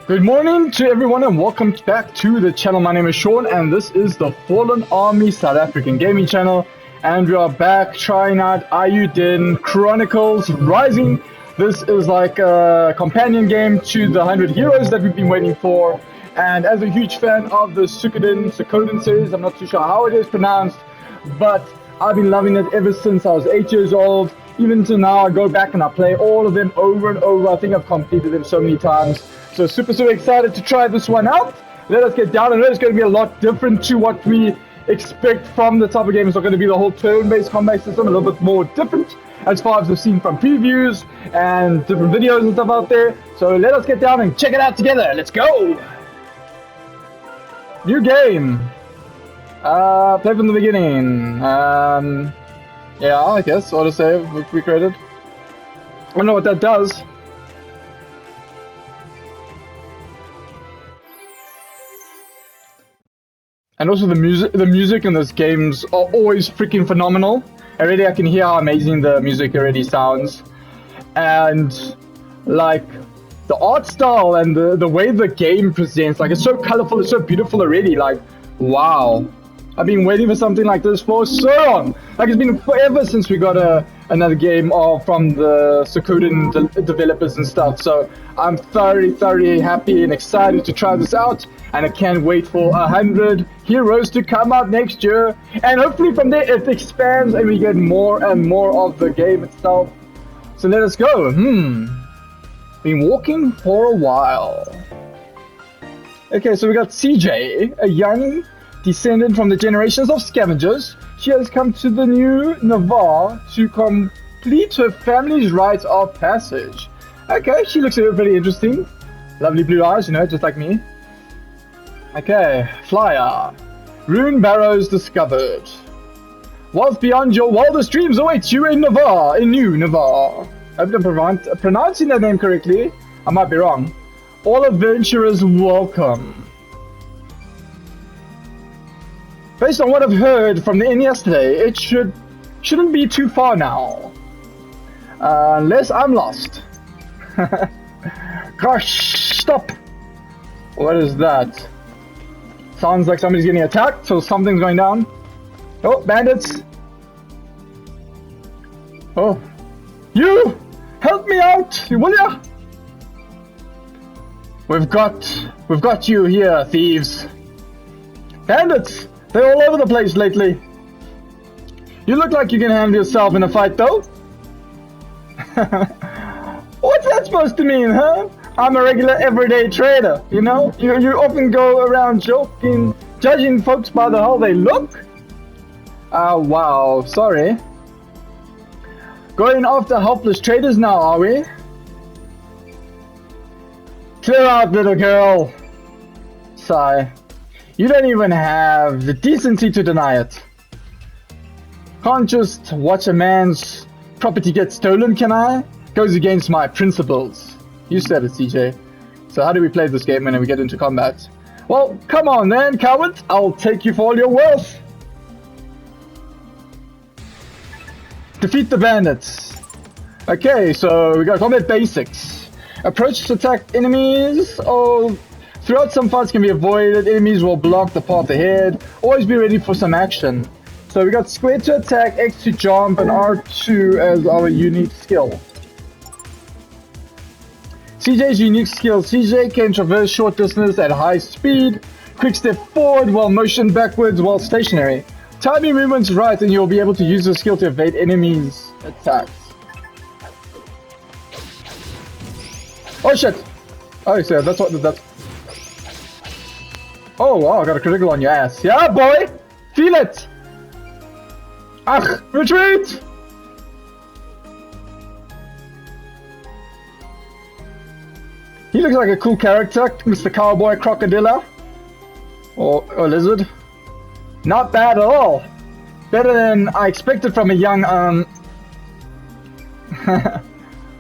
Good morning to everyone and welcome back to the channel. My name is Sean and this is the Fallen Army South African gaming channel, and we are back trying out Eiyuden Chronicles Rising. This is like a companion game to the 100 Heroes that we've been waiting for, and as a huge fan of the Suikoden series, I'm not too sure how it is pronounced, but I've been loving it ever since I was 8 years old. Even to now, I go back and I play all of them over and over. I think I've completed them so many times. So super excited to try this one out. Let us get down, and it's going to be a lot different to what we expect from the type of game. It's not going to be the whole turn-based combat system, a little bit more different as far as we've seen from previews and different videos and stuff out there. So let us get down and check it out together. Let's go! New game. Play from the beginning. Yeah, I guess autosave we created. I don't know what that does. And also the music in those games are always freaking phenomenal. Already I can hear how amazing the music already sounds. And like the art style and the way the game presents, like it's so colorful, it's so beautiful already, like wow. I've been waiting for something like this for so long. Like it's been forever since we got another game from the Suikoden developers and stuff. So I'm thoroughly happy and excited to try this out. And I can't wait for 100 heroes to come out next year. And hopefully from there it expands and we get more and more of the game itself. So let us go. Been walking for a while. Okay, so we got CJ, a young descendant from the generations of scavengers. She has come to the new Navarre to complete her family's rites of passage. Okay, she looks pretty interesting. Lovely blue eyes, you know, just like me. Okay, flyer. Runebarrows discovered. Whilst beyond your wildest dreams awaits you in Navarre, in New Navarre. I hope I'm pronouncing that name correctly. I might be wrong. All adventurers welcome. Based on what I've heard from the inn yesterday, it shouldn't be too far now. Unless I'm lost. Gosh, stop! What is that? Sounds like somebody's getting attacked, so something's going down. Oh, bandits! Oh. You! Help me out, will ya? We've got you here, thieves. Bandits! They're all over the place lately. You look like you can handle yourself in a fight, though. What's that supposed to mean, huh? I'm a regular everyday trader, you know? You often go around judging folks by the how they look? Wow, sorry. Going after helpless traders now, are we? Clear out, little girl. Sigh. You don't even have the decency to deny it. Can't just watch a man's property get stolen, can I? Goes against my principles. You said it, CJ. So how do we play this game when we get into combat? Well, come on then, coward. I'll take you for all your worth. Defeat the bandits. Okay, so we got combat basics. Approach to attack enemies. Throughout some fights can be avoided, enemies will block the path ahead. Always be ready for some action. So we got square to attack, X to jump, and R2 as our unique skill. CJ's unique skill. CJ can traverse short distance at high speed, quick step forward while motion backwards while stationary. Time your movements right and you'll be able to use the skill to evade enemies' attacks. Oh shit! Oh, so that's what that's. Oh wow, I got a critical on your ass. Yeah, boy! Feel it! Ach, retreat! He looks like a cool character, Mr. Cowboy Crocodilla. Or Lizard. Not bad at all. Better than I expected from a young,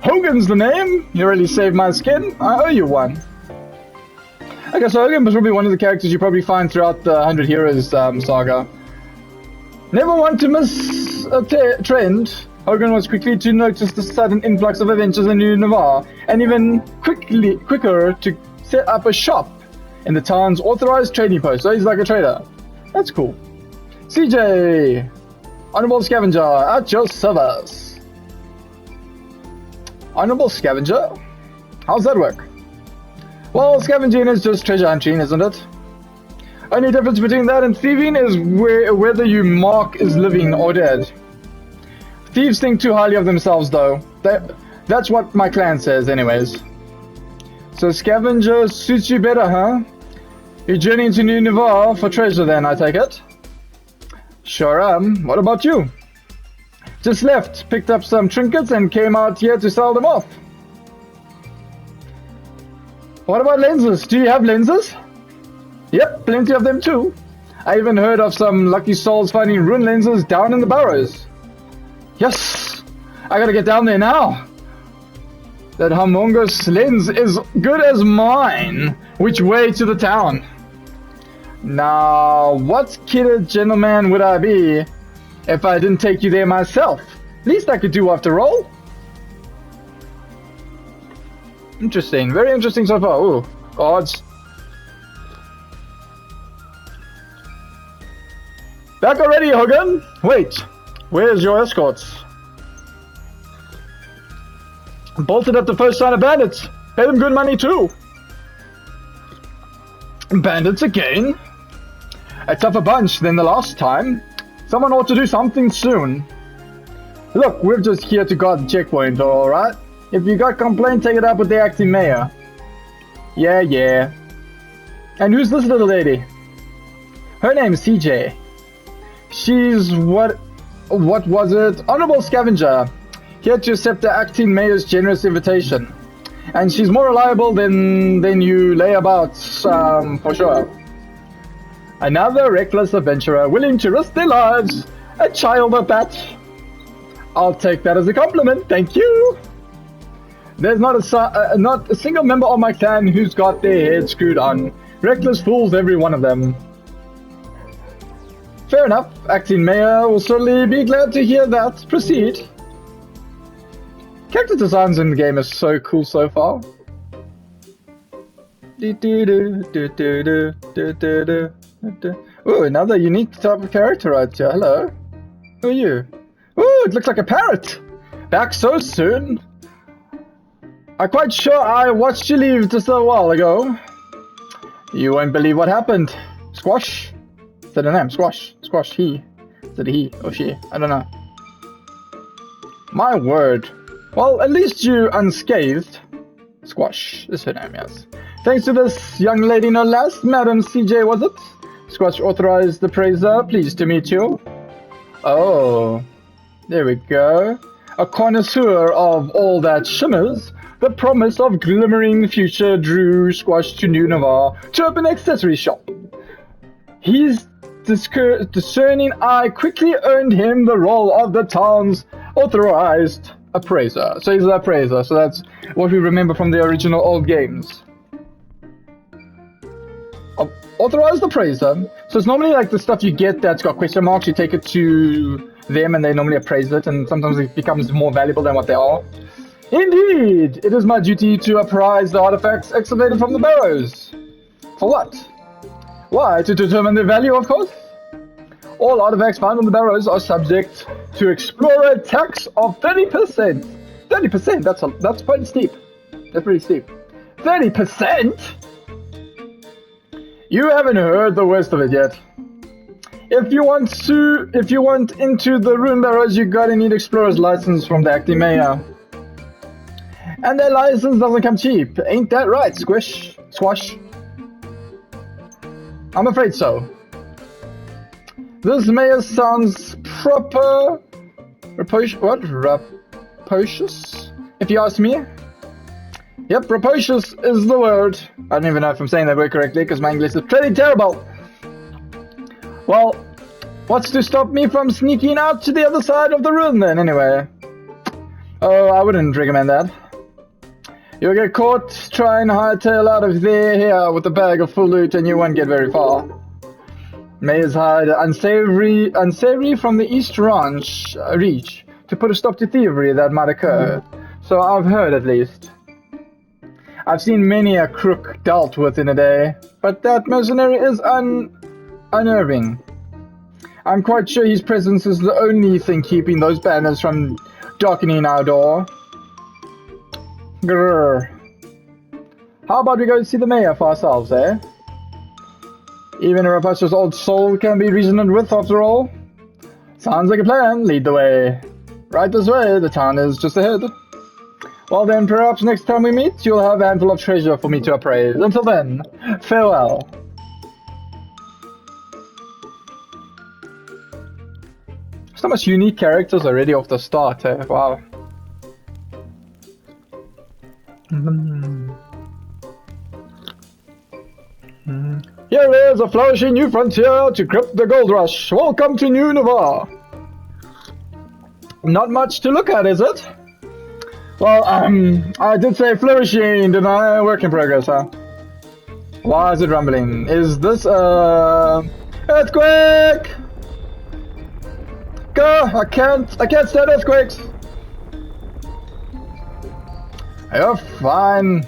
Hogan's the name. You really saved my skin. I owe you one. I guess Hogan was probably one of the characters you probably find throughout the 100 Heroes saga. Never want to miss a trend. Hogan was quickly to notice the sudden influx of adventures in New Navarre, and even quicker to set up a shop in the town's authorized trading post. So he's like a trader. That's cool. CJ, Honorable Scavenger, at your service. Honorable Scavenger? How's that work? Well, scavenging is just treasure hunting, isn't it? Only difference between that and thieving is whether you mark is living or dead. Thieves think too highly of themselves, though. That's what my clan says, anyways. So scavenger suits you better, huh? You're journeying to New Navarre for treasure then, I take it? Sure am. What about you? Just left, picked up some trinkets and came out here to sell them off. What about lenses? Do you have lenses? Yep, plenty of them too. I even heard of some lucky souls finding rune lenses down in the Barrows. Yes! I gotta get down there now. That humongous lens is good as mine. Which way to the town? Now, what kid gentleman would I be if I didn't take you there myself? Least I could do after all. Interesting, very interesting so far. Ooh, gods. Back already, Hogan? Wait, where's your escorts? Bolted at the first sign of bandits. Pay them good money too. Bandits again? A tougher bunch than the last time. Someone ought to do something soon. Look, we're just here to guard the checkpoint, alright? If you got complaint, take it up with the acting mayor. Yeah. And who's this little lady? Her name's CJ. She's what was it? Honorable Scavenger. Here to accept the acting mayor's generous invitation. And she's more reliable than you lay about, for sure. Another reckless adventurer willing to risk their lives. A child at that. I'll take that as a compliment, thank you. There's not a single member of my clan who's got their head screwed on. Reckless fools, every one of them. Fair enough, acting mayor will certainly be glad to hear that. Proceed. Character designs in the game is so cool so far. Ooh, another unique type of character right here. Hello. Who are you? Ooh, it looks like a parrot. Back so soon. I'm quite sure I watched you leave just a while ago. You won't believe what happened. Squash? Is that a name? Squash. Squash, he. Is it a he or she? I don't know. My word. Well, at least you unscathed. Squash is her name, yes. Thanks to this young lady no less, Madam CJ, was it? Squash authorized the praiser. Pleased to meet you. Oh. There we go. A connoisseur of all that shimmers. The promise of glimmering future drew Squash to New Navarre to open an accessory shop. His discerning eye quickly earned him the role of the town's authorized appraiser. So he's an appraiser, so that's what we remember from the original old games. Authorized appraiser. So it's normally like the stuff you get that's got question marks, you take it to them and they normally appraise it, and sometimes it becomes more valuable than what they are. Indeed! It is my duty to apprise the artifacts excavated from the Barrows. For what? Why, to determine their value, of course. All artifacts found on the Barrows are subject to explorer tax of 30%. 30%? That's pretty steep. That's pretty steep. 30%? You haven't heard the worst of it yet. If you want into the Runebarrows, you gotta need explorer's license from the acting mayor. And that license doesn't come cheap. Ain't that right, Squash? I'm afraid so. This mayor sounds proper... Rapacious? If you ask me? Yep, rapacious is the word. I don't even know if I'm saying that word correctly, because my English is pretty terrible. Well, what's to stop me from sneaking out to the other side of the room then, anyway? Oh, I wouldn't recommend that. You'll get caught trying to hightail out of here with a bag of full loot and you won't get very far. Mayors hide unsavory from the East Reach to put a stop to thievery that might occur. So I've heard, at least. I've seen many a crook dealt with in a day, but that mercenary is unnerving. I'm quite sure his presence is the only thing keeping those banners from darkening our door. Grrr. How about we go see the mayor for ourselves, eh? Even a rapacious old soul can be reasoned with, after all. Sounds like a plan. Lead the way. Right this way, the town is just ahead. Well then, perhaps next time we meet, you'll have a handful of treasure for me to appraise. Until then, farewell. So much unique characters already off the start, eh? Wow. Here is a flourishing new frontier to grip the gold rush. Welcome to New Navarre. Not much to look at, is it? Well, I did say flourishing, didn't I? Work in progress, huh? Why is it rumbling? Is this earthquake? Go! I can't stand earthquakes. You're fine.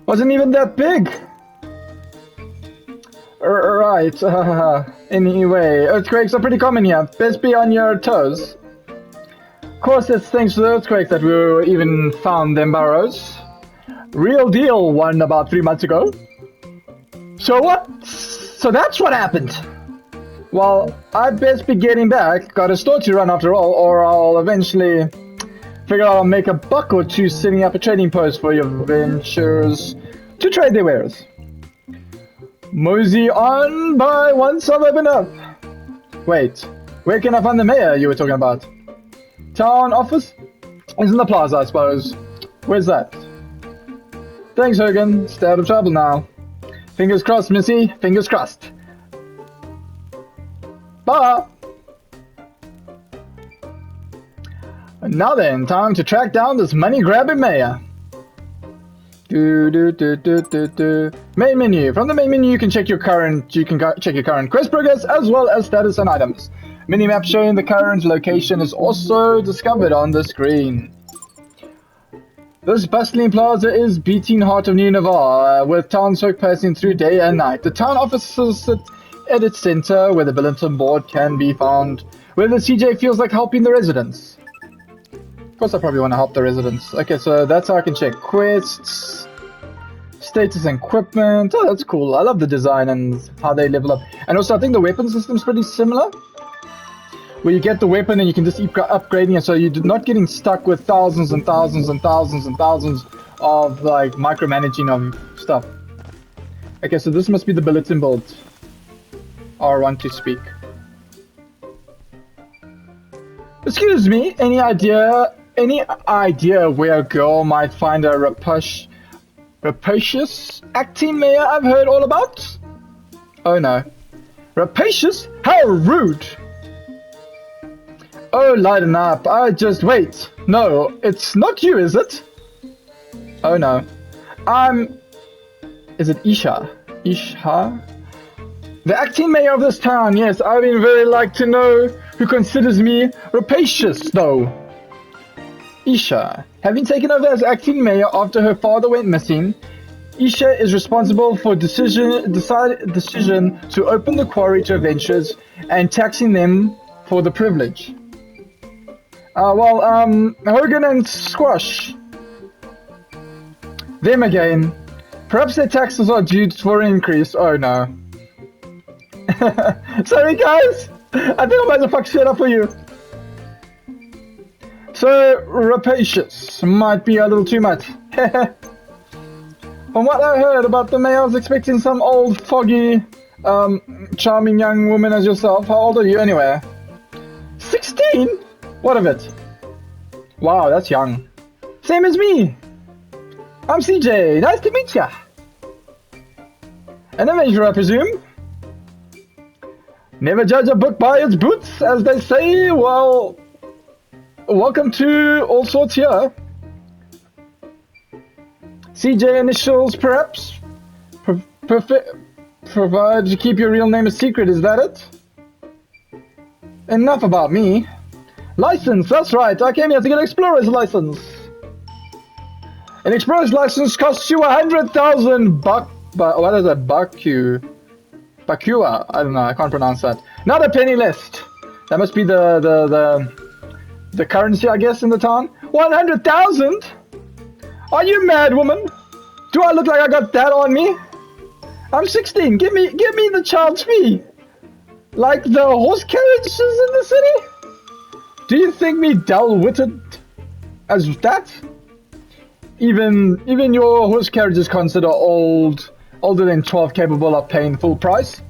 Wasn't even that big. Right. Anyway, earthquakes are pretty common here. Best be on your toes. Of course, it's thanks to the earthquake that we even found them Barrows. Real deal one about 3 months ago. So what? So that's what happened. Well, I'd best be getting back. Got a store to run after all, or I'll eventually figure I'll make a buck or two setting up a trading post for your ventures to trade their wares. Mosey on by once I've opened up. Wait, where can I find the mayor you were talking about? Town office? It's in the plaza, I suppose. Where's that? Thanks, Hogan. Stay out of trouble now. Fingers crossed, Missy. Fingers crossed. Bye! Now then, time to track down this money-grabbing mayor. Main menu. From the main menu, you can check your current quest progress as well as status and items. Minimap showing the current location is also discovered on the screen. This bustling plaza is beating heart of New Navarre, with townsfolk passing through day and night. The town offices sit at its center, where the bulletin board can be found, where the CJ feels like helping the residents. Of course I probably want to help the residents. Okay, so that's how I can check quests, status and equipment. Oh, that's cool. I love the design and how they level up. And also I think the weapon system's pretty similar, where you get the weapon and you can just keep upgrading it, so you're not getting stuck with thousands and thousands and thousands and thousands of like micromanaging of stuff. Okay, so this must be the bulletin board. R1 to speak. Excuse me, any idea where a girl might find a rapacious acting mayor I've heard all about? Oh no. Rapacious? How rude! Oh, lighten up. Wait. No, it's not you, is it? Oh no. Is it Isha? Isha? The acting mayor of this town, yes. I'd been very like to know who considers me rapacious, though. Isha. Having taken over as acting mayor after her father went missing, Isha is responsible for decision to open the quarry to adventurers and taxing them for the privilege. Hogan and Squash. Them again. Perhaps their taxes are due for an increase. Oh no. Sorry guys! I think I might have fucked shit up for you. So, rapacious might be a little too much. From what I heard about the mayor, I was expecting some old, foggy, charming young woman as yourself. How old are you anyway? 16? What of it? Wow, that's young. Same as me. I'm CJ. Nice to meet ya. An adventurer, I presume? Never judge a book by its boots, as they say. Well, welcome to all sorts here. CJ initials, perhaps? Provide you keep your real name a secret, is that it? Enough about me. License, that's right. I came here to get an explorer's license. An express license costs you 100,000 buck. But what is that? Bakua. I don't know. I can't pronounce that. Not a penny list. That must be the currency, I guess, in the town. 100,000? Are you mad, woman? Do I look like I got that on me? I'm 16. Give me the child's fee. Like the horse carriages in the city? Do you think me dull-witted as that? Even your horse carriage is considered older than 12, capable of paying full price.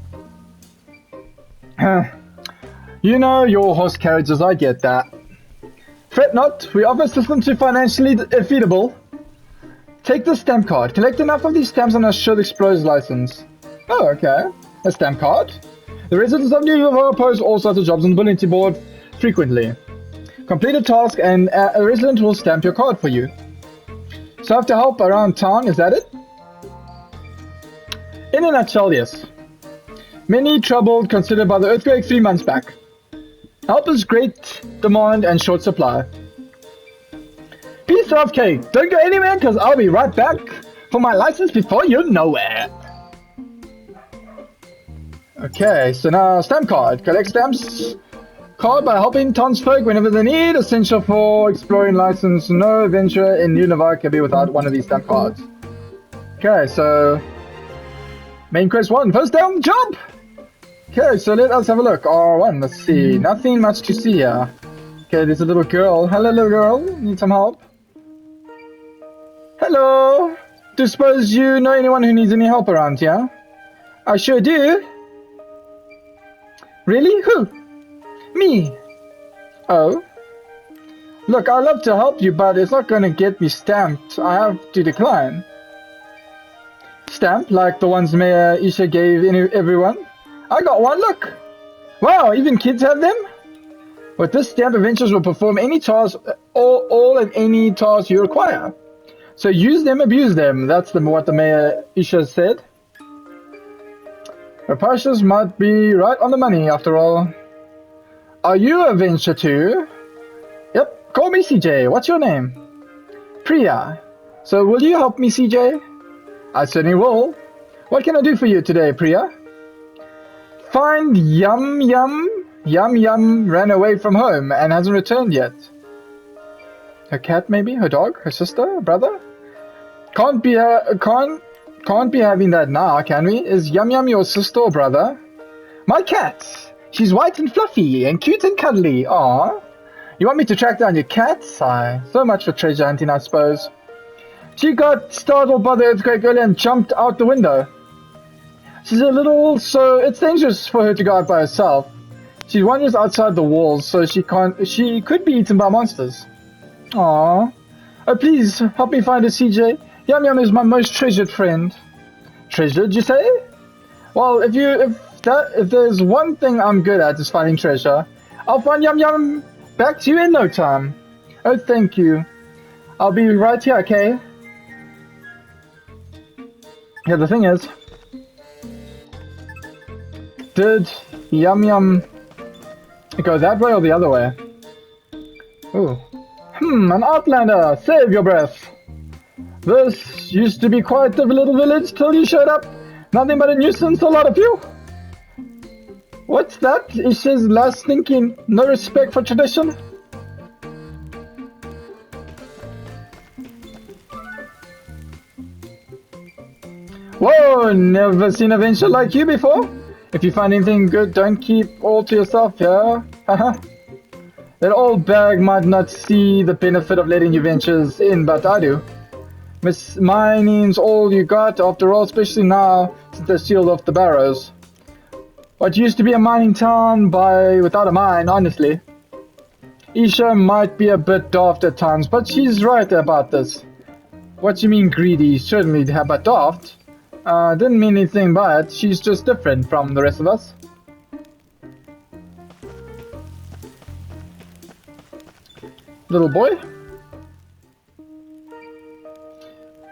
You know your horse carriages, I get that. Fret not, we offer systems to financially feasible. Take the stamp card. Collect enough of these stamps and I should explode license. Oh, okay. A stamp card. The residents of New York post all sorts of jobs on the bulletin board frequently. Complete a task and a resident will stamp your card for you. So I have to help around town, is that it? In a nutshell, yes. Many troubled considered by the earthquake 3 months back. Help is great demand and short supply. Piece of cake. Don't go anywhere because I'll be right back for my license before you know it. Okay, so now stamp card. Collect stamps card by helping townsfolk whenever they need. Essential for exploring license. No adventure in New Navarre can be without one of these stamp cards. Okay, so main quest 1. First down, jump! Okay, so let us have a look. R1, let's see. Nothing much to see here. Okay, there's a little girl. Hello, little girl. Need some help? Hello. Do you suppose you know anyone who needs any help around here? I sure do. Really? Who? Me. Oh. Look, I'd love to help you, but it's not going to get me stamped. I have to decline. Stamp, like the ones Mayor Isha gave everyone? I got one, look. Wow, even kids have them? With this stamp, adventurers will perform any task, all and any task you require. So use them, abuse them. That's what the Mayor Isha said. Rapashas might be right on the money, after all. Are you a venture too? Yep, call me CJ. What's your name? Priya. So will you help me, CJ? I certainly will. What can I do for you today, Priya? Find Yum Yum. Yum Yum ran away from home and hasn't returned yet. Her cat, maybe? Her dog? Her sister? Her brother? Can't be having that now, can we? Is Yum Yum your sister or brother? My cat! She's white and fluffy and cute and cuddly. Aww. You want me to track down your cat? Sigh. So much for treasure hunting, I suppose. She got startled by the earthquake earlier and jumped out the window. She's a little, so it's dangerous for her to go out by herself. She wanders outside the walls, so she could be eaten by monsters. Aww. Oh, please, help me find her, CJ. Yum Yum is my most treasured friend. Treasured, you say? Well, if there's one thing I'm good at is finding treasure, I'll find Yum Yum back to you in no time. Oh, thank you. I'll be right here, okay? Yeah, the thing is, did Yum Yum go that way or the other way? Ooh. An outlander! Save your breath! This used to be quite a little village till you showed up. Nothing but a nuisance, a lot of you. What's that? Isha's last thinking. No respect for tradition? Whoa, never seen a venture like you before. If you find anything good, don't keep all to yourself, yeah? Haha. That old bag might not see the benefit of letting you ventures in, but I do. Mining's all you got, after all, especially now since they sealed off the Barrows. What used to be a mining town without a mine, honestly. Isha might be a bit daft at times, but she's right about this. What you mean greedy? Certainly, but daft. Didn't mean anything by it. She's just different from the rest of us. Little boy?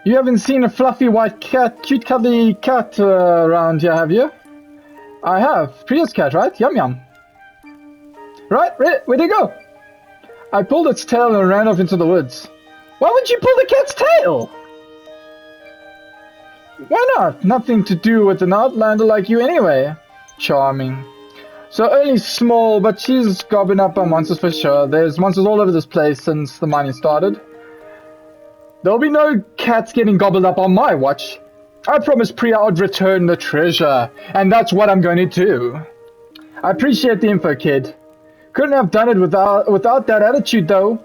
You haven't seen a fluffy white cat, cute cuddly cat around here, have you? I have. Priya's cat, right? Yum Yum. Right? Where'd it go? I pulled its tail and ran off into the woods. Why would you pull the cat's tail? Why not? Nothing to do with an outlander like you anyway. Charming. So only small, but she's gobbing up on monsters for sure. There's monsters all over this place since the mining started. There'll be no cats getting gobbled up on my watch. I promised Priya I'd return the treasure, and that's what I'm going to do. I appreciate the info, kid. Couldn't have done it without that attitude, though.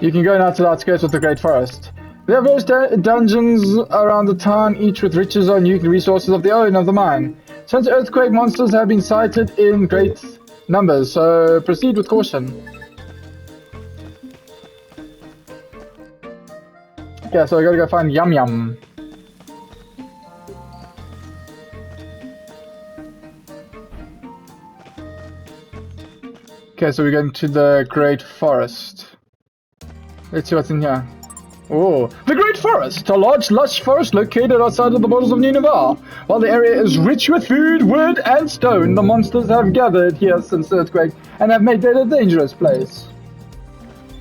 You can go now to the outskirts of the Great Forest. There are various dungeons around the town, each with riches or unique resources of the own of the mine. Since earthquake monsters have been sighted in great numbers, so proceed with caution. Okay, so I gotta go find Yum Yum. Okay, so we're going to the Great Forest. Let's see what's in here. Oh, the Great Forest, a large, lush forest located outside of the borders of Nineveh. While the area is rich with food, wood, and stone, the monsters have gathered here since the earthquake and have made it a dangerous place.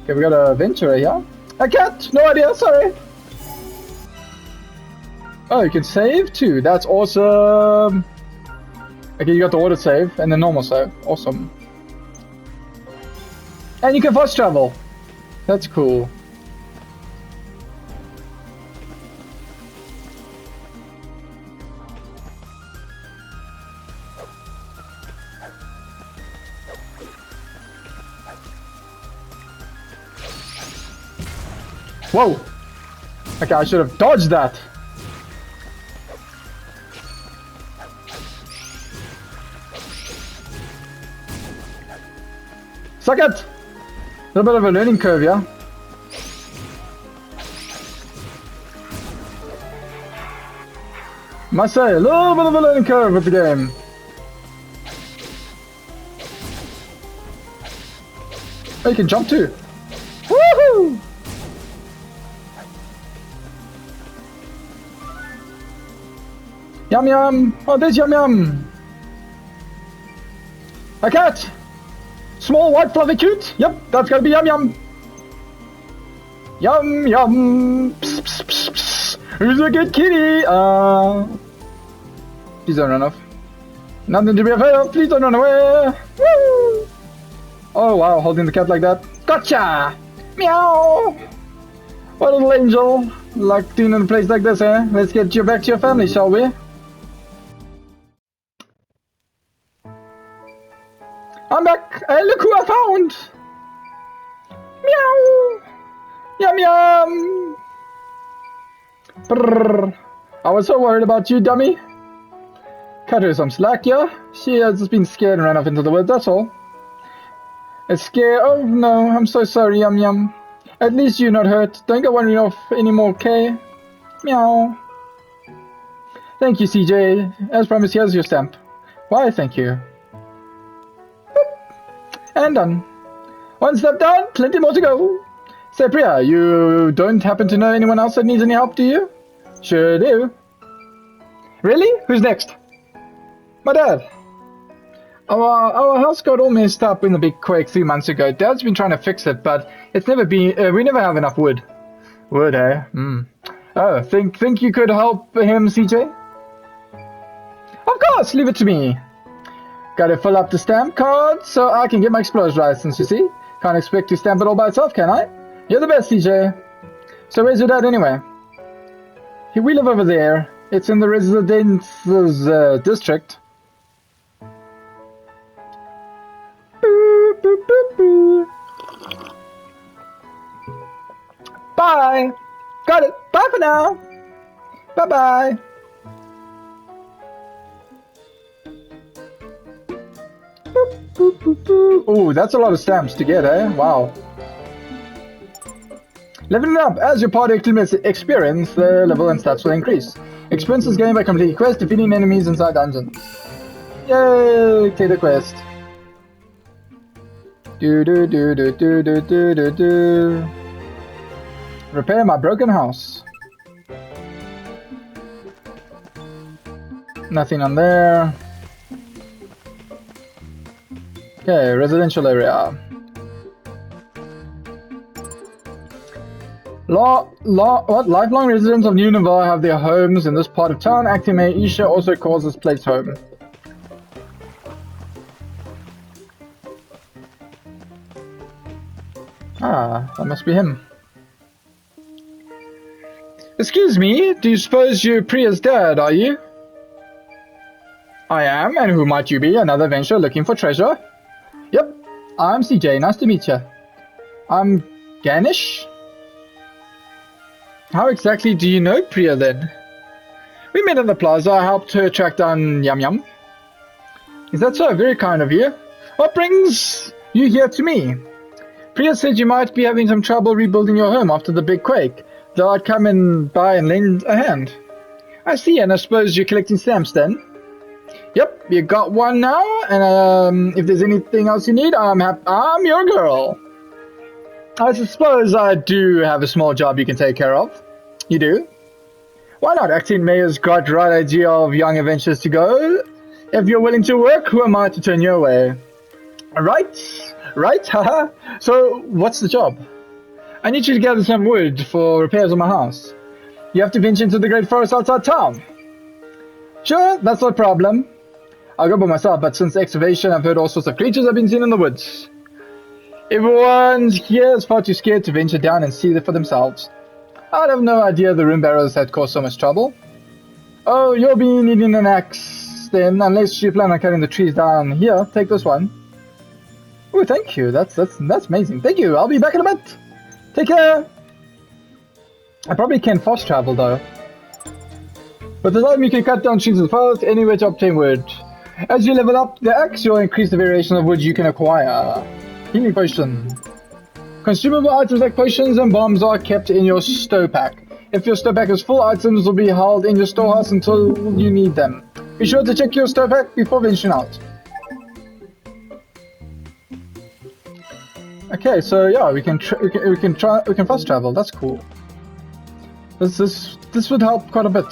Okay, we got a adventurer here. A cat! No idea, sorry. Oh, you can save too. That's awesome. Okay, you got the auto save and the normal save. Awesome. And you can fast travel. That's cool. Whoa! Okay, I should have dodged that. Suck it! A little bit of a learning curve, yeah? Must say, a little bit of a learning curve with the game. Oh, you can jump too. Woohoo! Yum yum! Oh, there's Yum Yum! A cat! Small, white, fluffy, cute? Yep, that's gotta be Yum Yum! Yum Yum! Psst, psst, psst, psst. Who's a good kitty? Please don't run off. Nothing to be afraid of, please don't run away! Woo! Oh wow, holding the cat like that. Gotcha! Meow! What a little angel. Like doing in a place like this, eh? Let's get you back to your family, shall we? I'm back! Hey, look who I found! Meow! Yum yum! Brrr. I was so worried about you, dummy. Cut her some slack, yeah? She has just been scared and ran off into the woods, that's all. A scare? Oh no, I'm so sorry, Yum Yum. At least you're not hurt. Don't go wandering off anymore, okay? Meow. Thank you, CJ. As promised, here's your stamp. Why, thank you. And done. One step down, plenty more to go. Say, Priya, you don't happen to know anyone else that needs any help, do you? Sure do. Really? Who's next? My dad. Our house got all messed up in the big quake 3 months ago. Dad's been trying to fix it, but it's never been. We never have enough wood. Wood, eh? Oh, think you could help him, CJ? Of course, leave it to me. Gotta fill up the stamp card so I can get my explorer's license, you see? Can't expect to stamp it all by itself, can I? You're the best, CJ. So where's your dad anyway? We live over there. It's in the residence district. Boop, boop, boop, boop. Bye. Got it. Bye for now. Bye-bye. Ooh, that's a lot of stamps to get, eh? Wow. Leveling up. As your party experience, the level and stats will increase. Experience is gained by completing quests, defeating enemies inside dungeons. Yay! Take the quest. Do do do do do do do do do. Repair my broken house. Nothing on there. Okay, residential area. Lifelong residents of Nineveh have their homes in this part of town. Acting Mayor Isha also calls this place home. Ah, that must be him. Excuse me, do you suppose you're Priya's dad, are you? I am, and who might you be? Another venture looking for treasure? Yep, I'm CJ, nice to meet you. I'm Ganesh? How exactly do you know Priya then? We met in the plaza, I helped her track down Yum Yum. Is that so? Very kind of you. What brings you here to me? Priya said you might be having some trouble rebuilding your home after the big quake. Thought I'd come and by and lend a hand. I see, and I suppose you're collecting stamps then? Yep, you got one now, and if there's anything else you need, I'm your girl. I suppose I do have a small job you can take care of. You do? Why not? Acting Mayor's got the right idea of young adventures to go. If you're willing to work, who am I to turn your way? Right, haha. So, what's the job? I need you to gather some wood for repairs on my house. You have to venture into the great forest outside town. Sure, that's no problem. I'll go by myself, but since the excavation, I've heard all sorts of creatures have been seen in the woods. Everyone here is far too scared to venture down and see it for themselves. I'd have no idea the Runebarrows had caused so much trouble. Oh, you'll be needing an axe then, unless you plan on cutting the trees down. Here, take this one. Oh, thank you. That's amazing. Thank you. I'll be back in a bit. Take care. I probably can fast travel though. With the time you can cut down trees as fast anywhere to obtain wood. As you level up the axe, you'll increase the variation of wood you can acquire. Healing potion. Consumable items like potions and bombs are kept in your stow pack. If your stow pack is full, items will be held in your storehouse until you need them. Be sure to check your stow pack before venturing out. Okay, so yeah, we can fast travel. That's cool. This would help quite a bit.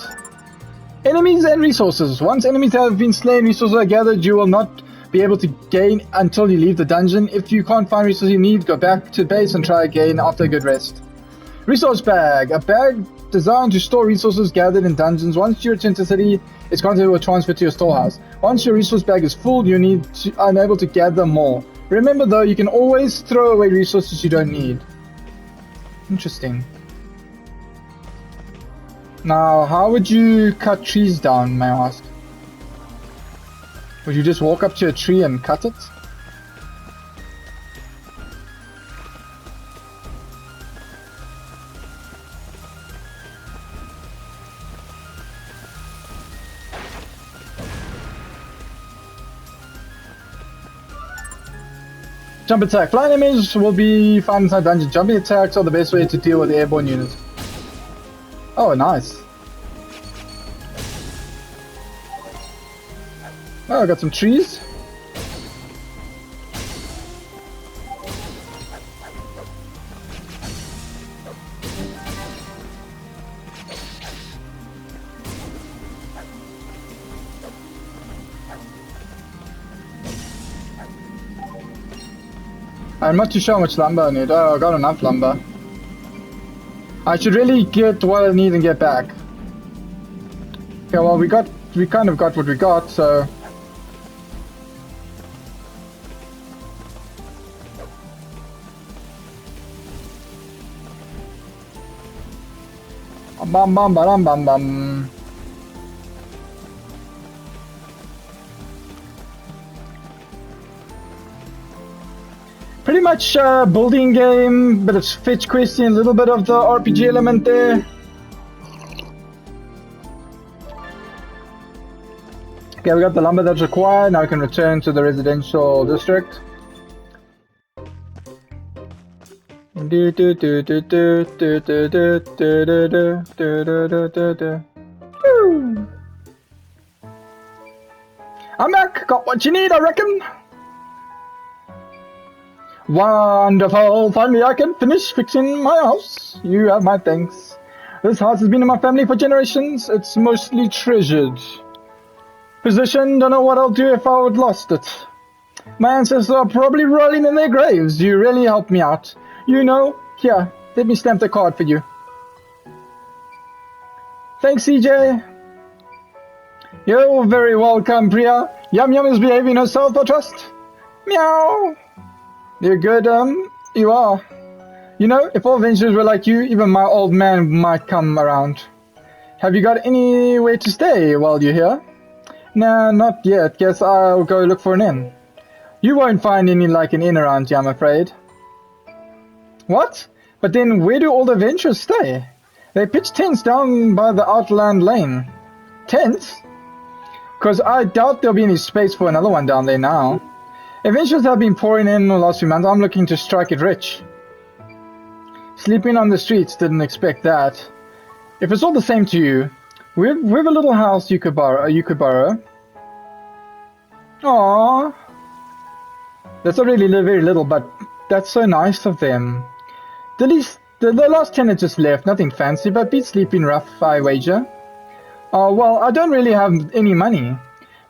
Enemies and resources. Once enemies have been slain, resources are gathered. You will not be able to gain until you leave the dungeon. If you can't find resources you need, go back to base and try again after a good rest. Resource bag. A bag designed to store resources gathered in dungeons. Once you return to the city, its content will transfer to your storehouse. Once your resource bag is full, you are unable to gather more. Remember though, you can always throw away resources you don't need. Interesting. Now, how would you cut trees down, may I ask? Would you just walk up to a tree and cut it? Jump attack. Flying enemies will be found inside dungeons. Jumping attacks are the best way to deal with airborne units. Oh, nice. Oh, I got some trees. I'm not too sure how much lumber I need. Oh, I got enough lumber. I should really get what I need and get back. Okay, well we kind of got what we got, so... Bam bam bam bam bam. Pretty much building game, bit of fetch questing, a little bit of the RPG element there. Okay, we got the lumber that's required. Now we can return to the residential district. I'm back. Got what you need, I reckon. Wonderful! Finally I can finish fixing my house. You have my thanks. This house has been in my family for generations. It's mostly treasured. Position, don't know what I'll do if I would lost it. My ancestors are probably rolling in their graves. You really helped me out. You know, here, Let me stamp the card for you. Thanks, CJ. You're very welcome, Priya. Yum Yum is behaving herself, I trust. Meow. You're good, you are. You know, if all adventurers were like you, even my old man might come around. Have you got anywhere to stay while you're here? Nah, not yet. Guess I'll go look for an inn. You won't find any like an inn around here, I'm afraid. What? But then where do all the adventurers stay? They pitch tents down by the Outland Lane. Tents? Because I doubt there'll be any space for another one down there now. Adventurers have been pouring in the last few months. I'm looking to strike it rich. Sleeping on the streets, didn't expect that. If it's all the same to you, we've a little house you could borrow. Aww. That's not really very little, but that's so nice of them. The last tenant just left, nothing fancy, but beats sleeping rough, I wager. Oh, well, I don't really have any money.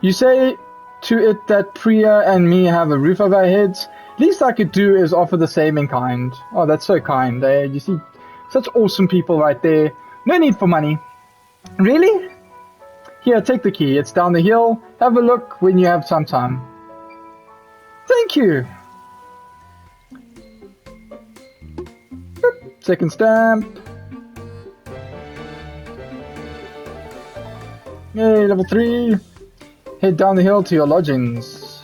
You say to it that Priya and me have a roof over our heads. Least I could do is offer the same in kind. Oh, that's so kind. You see, such awesome people right there. No need for money. Really? Here, take the key. It's down the hill. Have a look when you have some time. Thank you. Boop. Second stamp. Yay, level 3. Head down the hill to your lodgings.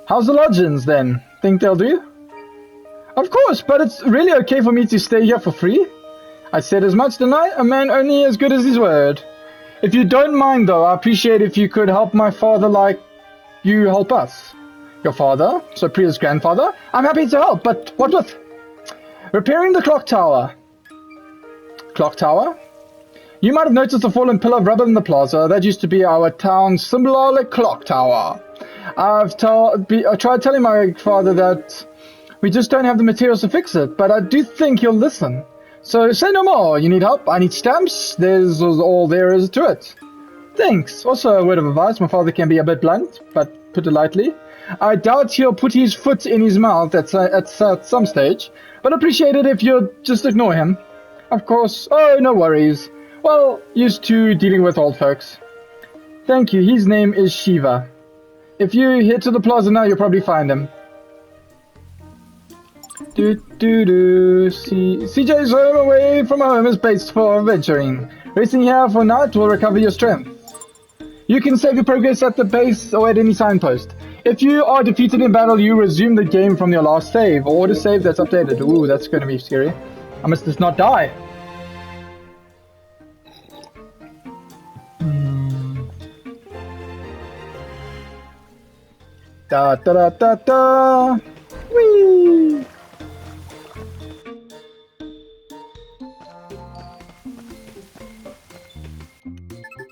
How's the lodgings then? Think they'll do? Of course, but it's really okay for me to stay here for free. I said as much, didn't I? A man only as good as his word. If you don't mind though, I appreciate if you could help my father like you help us. Your father? So Priya's grandfather? I'm happy to help, but what with? Repairing the clock tower. Clock tower? You might have noticed a fallen pillar of rubber in the plaza. That used to be our town's symbolic clock tower. I've tried telling my father that we just don't have the materials to fix it, but I do think he'll listen. So say no more. You need help? I need stamps. There's all there is to it. Thanks. Also a word of advice. My father can be a bit blunt, but put it lightly. I doubt he'll put his foot in his mouth at some stage, but appreciate it if you'll just ignore him. Of course. Oh, no worries. Well, used to dealing with old folks. Thank you. His name is Shiva. If you head to the plaza now, you'll probably find him. CJ's home away from home is based for adventuring. Resting here for night will recover your strength. You can save your progress at the base or at any signpost. If you are defeated in battle, you resume the game from your last save or auto save that's updated. Ooh, that's going to be scary. I must just not die. Da da da da da. Whee!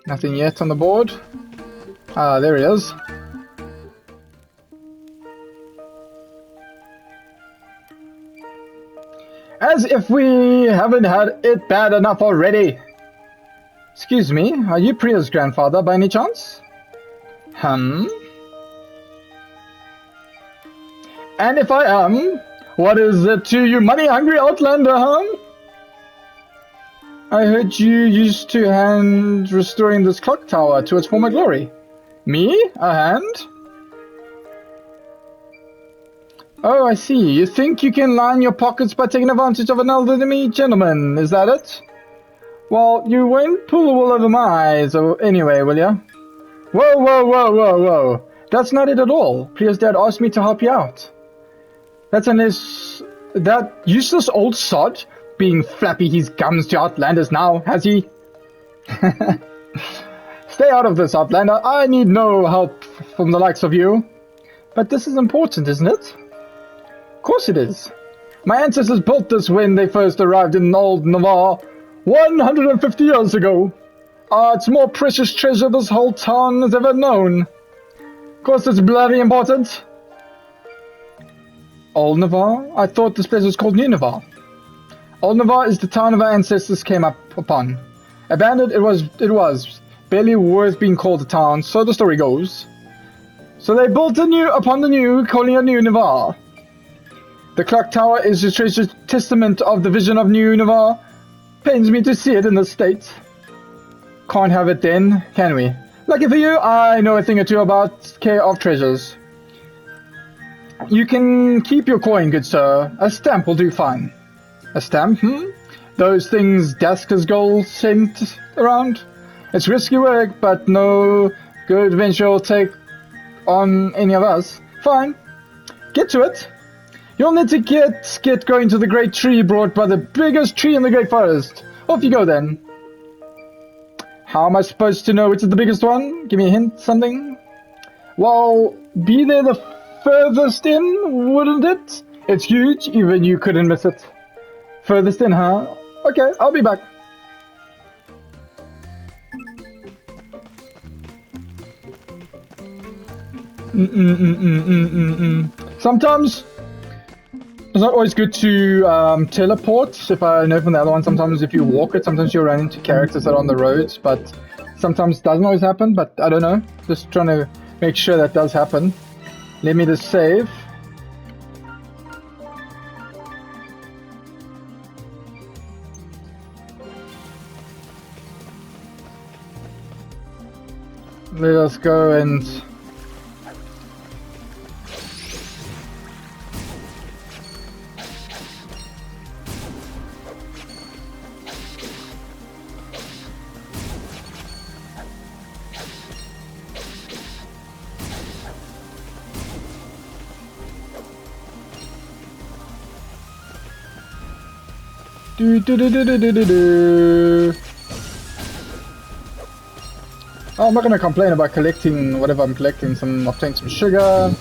Nothing yet on the board. Ah, there he is. As if we haven't had it bad enough already. Excuse me, are you Priya's grandfather by any chance? And if I am, what is it to you money-hungry outlander, I heard you used to hand restoring this clock tower to its former glory. Me? A hand? Oh, I see. You think you can line your pockets by taking advantage of an elderly gentleman, is that it? Well, you won't pull the wool over my eyes anyway, will ya? Whoa, whoa, whoa, whoa, whoa. That's not it at all. Priya's dad asked me to help you out. That's unless that useless old sod being flappy his gums to outlanders now, has he? Stay out of this, outlander. I need no help from the likes of you. But this is important, isn't it? Of course it is. My ancestors built this when they first arrived in old Navarre 150 years ago. It's more precious treasure this whole town has ever known. Of course it's bloody important. Old Navarre? I thought this place was called New Navarre. Old Navarre is the town of our ancestors came up upon. Abandoned it was, barely worth being called a town, so the story goes. So they built upon the new, calling it New Navarre. The clock tower is a treasured testament of the vision of New Navarre. Pains me to see it in this state. Can't have it then, can we? Lucky for you, I know a thing or two about care of treasures. You can keep your coin, good sir. A stamp will do fine. A stamp, Those things Daska's gold sent around? It's risky work, but no good venture will take on any of us. Fine. Get to it. You'll need to get going to the great tree brought by the biggest tree in the great forest. Off you go then. How am I supposed to know which is the biggest one? Give me a hint, something? Well, be there the furthest in, wouldn't it? It's huge, even you couldn't miss it. Furthest in, huh? Okay, I'll be back. Sometimes it's not always good to teleport. If I know from the other one, sometimes if you walk it, sometimes you'll run into characters that are on the roads, but sometimes it doesn't always happen, but I don't know. Just trying to make sure that does happen. Let me just save. Let us go and Oh, I'm not gonna complain about collecting whatever I'm collecting. Obtain some sugar.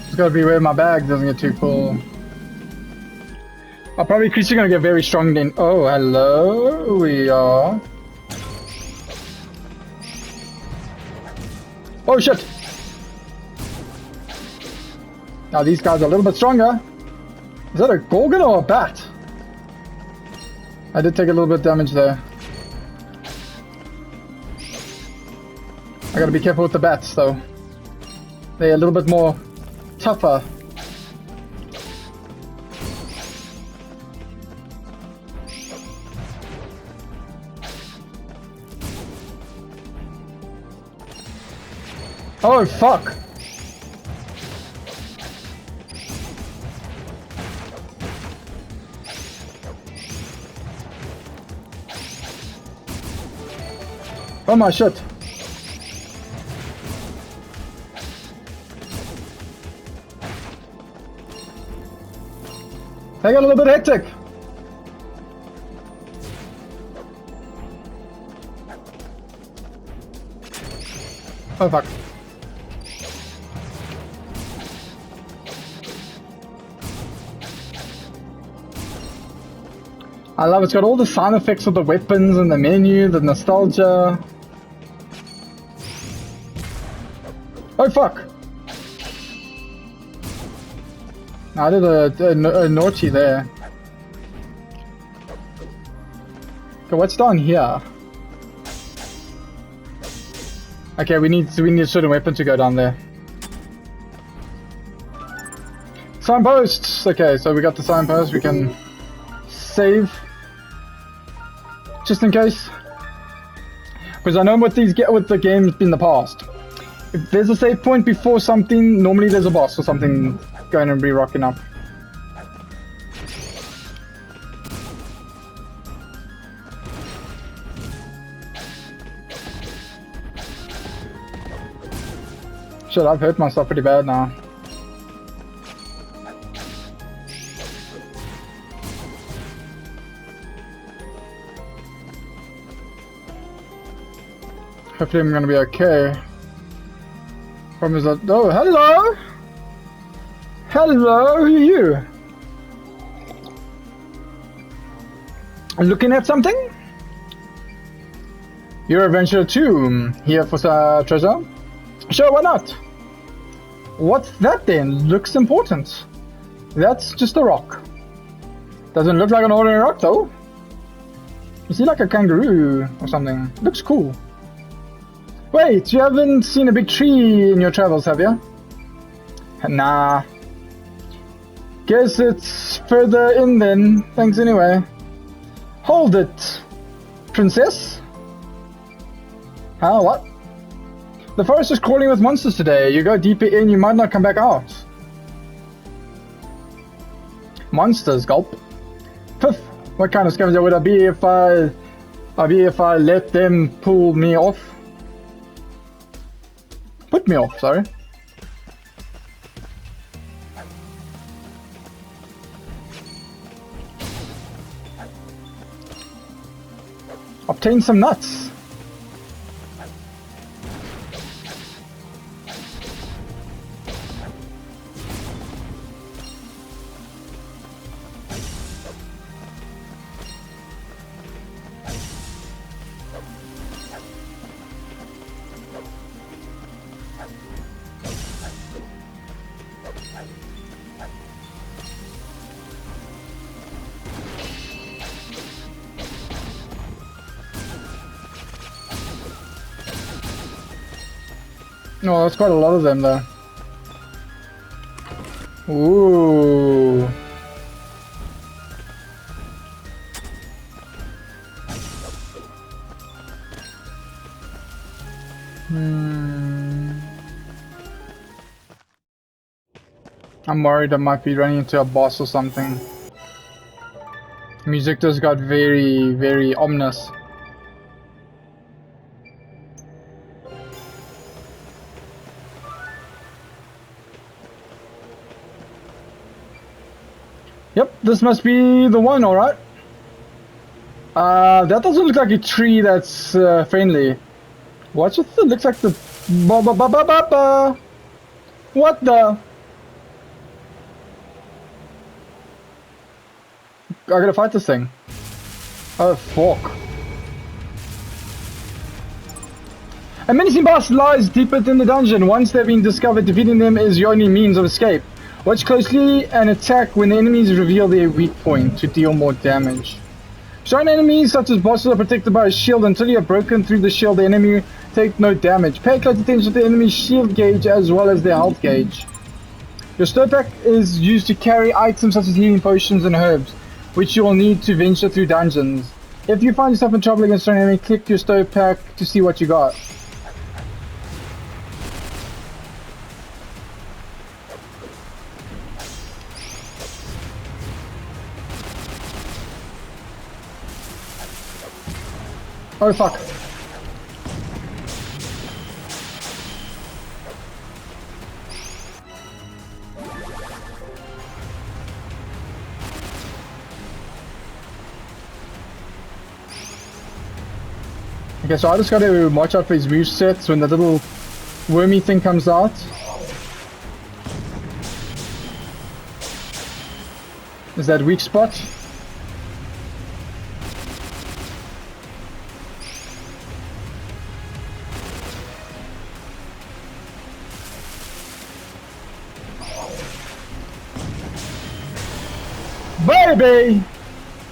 Just gotta be where my bag doesn't get too full. I'll probably creature gonna get very strong then. Oh, hello, we are. Oh shit! Now these guys are a little bit stronger. Is that a Gorgon or a bat? I did take a little bit of damage there. I gotta be careful with the bats though. They're a little bit more tougher. Oh fuck! Oh my shit! I got a little bit hectic. Oh fuck. I love it. It's got all the sound effects of the weapons and the menu, the nostalgia. Oh fuck! I did a naughty there. Okay, what's down here? Okay, we need a certain weapon to go down there. Signposts! Okay, so we got the signpost, we can save. Just in case. Because I know what these get with the game's been in the past. If there's a save point before something, normally there's a boss or something going and be rocking up. Shit, I've hurt myself pretty bad now. Hopefully I'm gonna be okay. Problem is that... Oh, hello! Hello, who are you? Looking at something? You're adventurer too. Here for treasure? Sure, why not? What's that then? Looks important. That's just a rock. Doesn't look like an ordinary rock though. You see like a kangaroo or something. Looks cool. Wait, you haven't seen a big tree in your travels, have you? Nah. Guess it's further in then. Thanks anyway. Hold it, princess. Huh, what? The forest is crawling with monsters today. You go deeper in, you might not come back out. Monsters, gulp. Poof. What kind of scavenger would I be if I let them pull me off? Put me off, sorry. Obtain some nuts. No, that's quite a lot of them though. Ooh. I'm worried I might be running into a boss or something. Music just got very, very ominous. Yep, this must be the one, alright. That doesn't look like a tree that's friendly. Watch it, looks like the ba-ba-ba-ba-ba-ba. What the? I gotta fight this thing. Oh, fuck. A menacing boss lies deep within the dungeon. Once they've been discovered, defeating them is your only means of escape. Watch closely and attack when the enemies reveal their weak point to deal more damage. Shrine enemies such as bosses are protected by a shield. Until you have broken through the shield, the enemy take no damage. Pay close attention to the enemy's shield gauge as well as their health gauge. Your store pack is used to carry items such as healing potions and herbs, which you will need to venture through dungeons. If you find yourself in trouble against an enemy, click your store pack to see what you got. Oh fuck. Okay, so I just gotta watch out for his movesets when the little wormy thing comes out. Is that weak spot? Baby!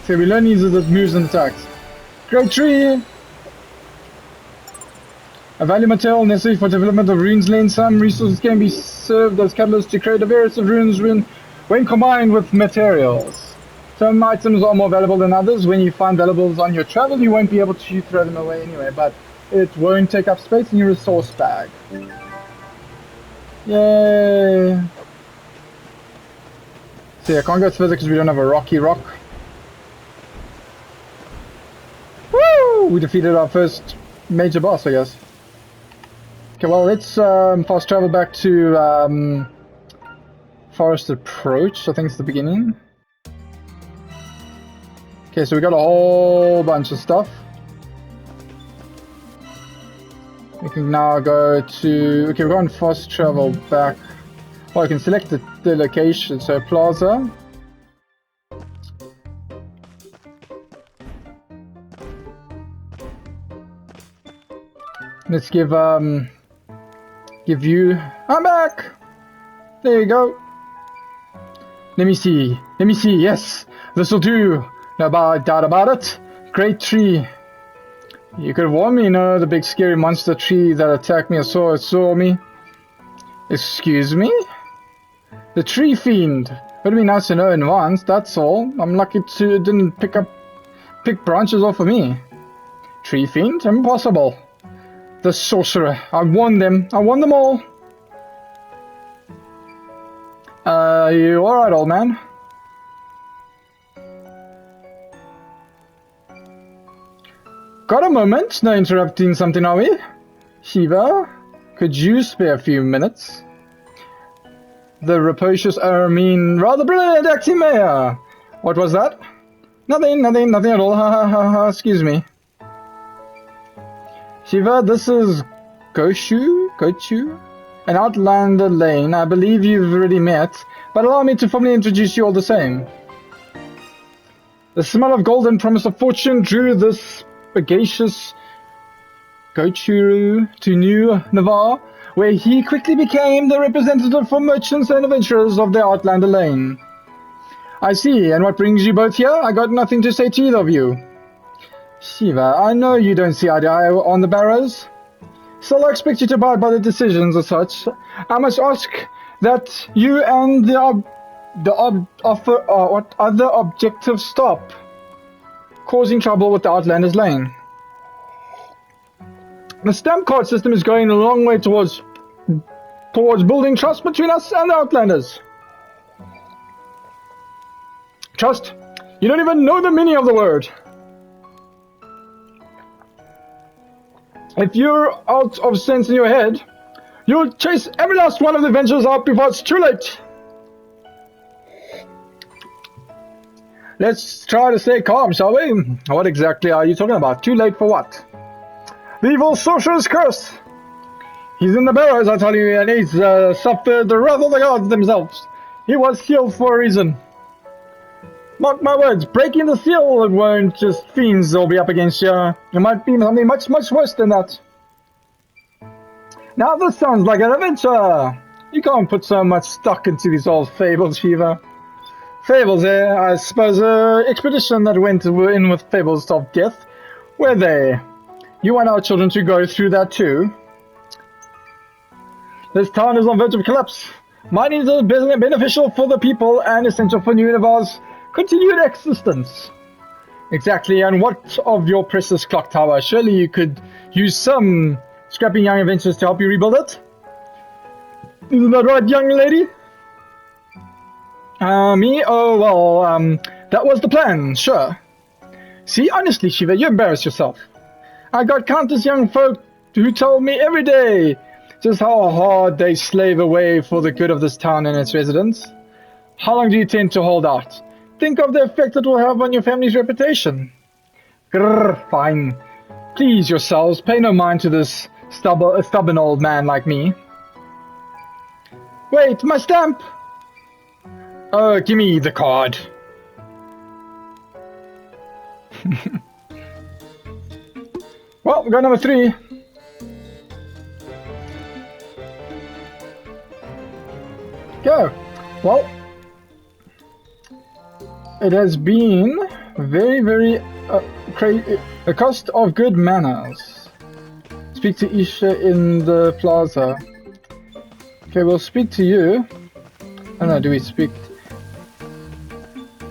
So we learn uses of moves and attacks. Great tree! A valuable material necessary for development of runes lane. Some resources can be served as catalysts to create a variety of runes when combined with materials. Some items are more valuable than others. When you find valuables on your travel, you won't be able to throw them away anyway, but it won't take up space in your resource bag. Yay! See, I can't go further because we don't have a rocky rock. Woo! We defeated our first major boss, I guess. Okay, well, let's fast travel back to Forest Approach. I think it's the beginning. Okay, so we got a whole bunch of stuff. We can now go to... Okay, we're going to fast travel back. Well, I can select the location, so Plaza. Let's give you... I'm back! There you go. Let me see. Let me see. Yes, this'll do. No doubt about it. Great tree. You could have warned me, the big scary monster tree that attacked me or saw me. Excuse me? The tree fiend. Would be nice to know in advance, that's all. I'm lucky it didn't pick branches off of me. Tree fiend? Impossible. The sorcerer. I warned them. I warned them all. You alright, old man? Got a moment? No interrupting something, are we? Shiva, could you spare a few minutes? The rapacious, rather brilliant acting mayor. What was that? Nothing at all. Ha, excuse me. Shiva, this is Gochu? An Outlander Lane. I believe you've already met, but allow me to formally introduce you all the same. The smell of gold and promise of fortune drew this sagacious Gochu to New Navarre, where he quickly became the representative for merchants and adventurers of the Outlander Lane. I see, and what brings you both here? I got nothing to say to either of you. Shiva, I know you don't see eye to eye on the Barrows. Still, I expect you to abide by the decisions as such. I must ask that you and what other objectives stop causing trouble with the Outlanders Lane. The stamp card system is going a long way towards building trust between us and the Outlanders. Trust? You don't even know the meaning of the word. If you're out of sense in your head, you'll chase every last one of the adventures out before it's too late. Let's try to stay calm, shall we? What exactly are you talking about? Too late for what? The evil sorcerer's curse. He's in the Barrows, I tell you, and he's suffered the wrath of the gods themselves. He was sealed for a reason. Mark my words, breaking the seal won't just fiends will be up against you. It might be something much worse than that. Now this sounds like an adventure. You can't put so much stock into these old fables, Shiva. Fables, eh? I suppose expedition that went in with fables of death. Were they? You want our children to go through that too? This town is on verge of collapse. Mining is beneficial for the people and essential for New Navarre's continued existence. Exactly, and what of your precious clock tower? Surely you could use some scrappy young adventurers to help you rebuild it? Isn't that right, young lady? Me? Oh, well, that was the plan, sure. See, honestly, Shiva, you embarrass yourself. I got countless young folk who told me every day just how hard they slave away for the good of this town and its residents. How long do you tend to hold out? Think of the effect it will have on your family's reputation. Grrr, fine. Please yourselves, pay no mind to this stubborn old man like me. Wait, my stamp! Oh, give me the card. Well, we got number 3. Go. Well, it has been very crazy. The cost of good manners. Speak to Isha in the plaza. Okay, we'll speak to you. Oh no, do we speak?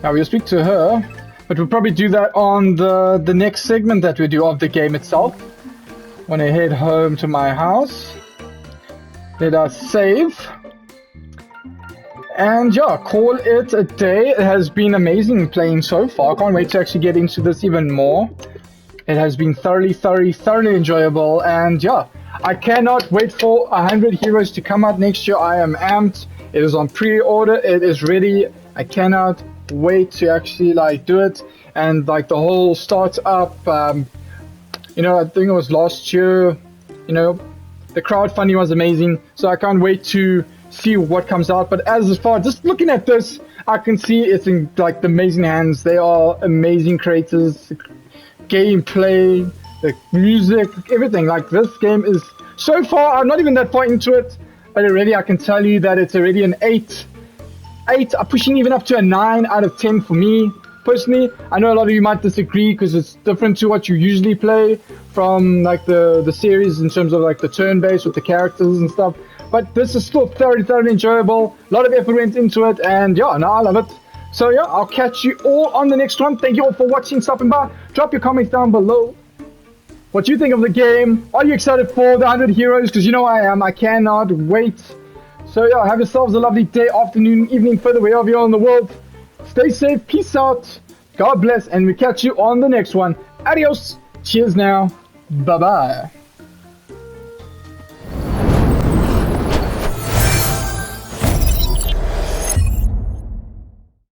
Now we'll speak to her, but we'll probably do that on the next segment that we do of the game itself. When I head home to my house, let us save. And yeah, call it a day. It has been amazing playing so far. Can't wait to actually get into this even more. It has been thoroughly enjoyable. And yeah, I cannot wait for 100 Heroes to come out next year. I am amped. It is on pre-order. It is ready. I cannot wait to actually do it. And the whole startup, you know, I think it was last year, you know, the crowdfunding was amazing. So I can't wait to see what comes out. But as far just looking at this, I can see it's in the amazing hands. They are amazing creators. Gameplay, the music, everything. Like, this game is, so far, I'm not even that far into it, but already I can tell you that it's already an 8, pushing even up to a 9 out of 10 for me, personally. I know a lot of you might disagree because it's different to what you usually play from, like, the series in terms of, like, the turn-based with the characters and stuff. But this is still thoroughly enjoyable. A lot of effort went into it, and yeah, no, I love it. So yeah, I'll catch you all on the next one. Thank you all for watching, stopping by. Drop your comments down below. What you think of the game? Are you excited for the 100 heroes? Because you know I am. I cannot wait. So yeah, have yourselves a lovely day, afternoon, evening, further wherever you are in the world. Stay safe. Peace out. God bless. And we catch you on the next one. Adios. Cheers now. Bye-bye.